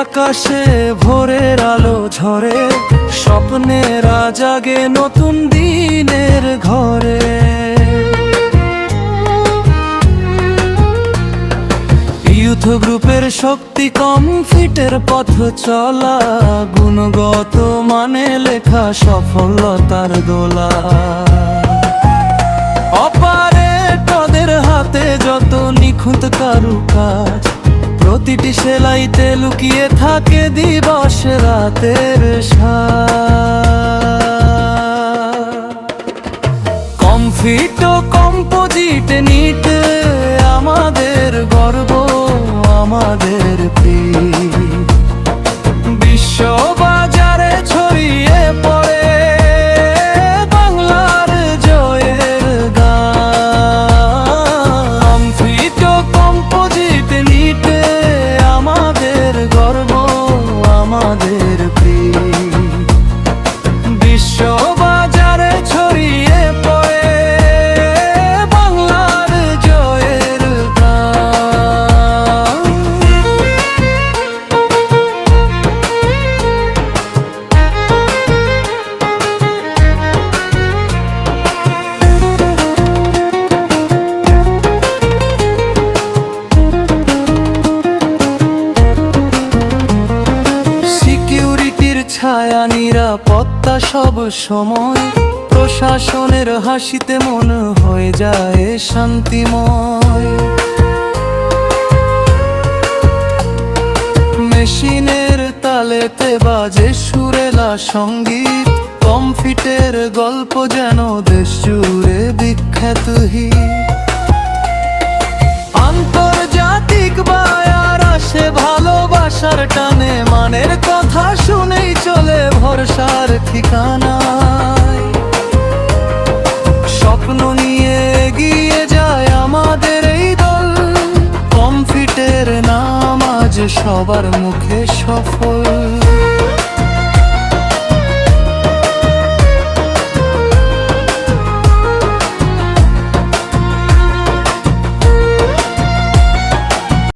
আকাশে ভোরের আলো ঝরে, স্বপ্নেরা জাগে নতুন দিনের ঘরে। ইউথ গ্রুপের শক্তি কমফিটের পথ চলা, গুণগত মানে লেখা সফলতার দোলা। অপারেটরদের হাতে যত নিখুঁত কারুকাজ, প্রতিটি সেলাইতে লুকিয়ে থাকে দিবস রাতের সাজ। কমফিট ও কম্পোজিট নিট আমাদের গর্ব, আমাদের পিঠ। বিশ্ববাজারে ছড়িয়ে পড়ে বাংলার জয়ের গান। কমফিট ও কম্পোজিট নিট আমাদের গর্ব, আমাদের পিঠ। বিশ্ববাজারে ছড়িয়ে পড়ে বাংলার জয়ের গান। সিকিউরিটির ছায়া, নিরাপত্তা সব সময়, প্রশাসনের হাসিতে মন হয়ে যায় শান্তিময়। মেশিনের তালেতে বাজে সুরেলা সঙ্গীত, কমফিটের গল্প যেন দেশ জুড়ে বিখ্যাত হিট। আন্তর্জাতিক বায়ার আসে ভালোবাসার টানে, মানের কথা শুনেই চলে ভরসার ঠিকানায়। স্বপ্ন নিয়ে এগিয়ে যায় আমাদের এই দল, কমফিটের নাম আজ সবার মুখে সফল।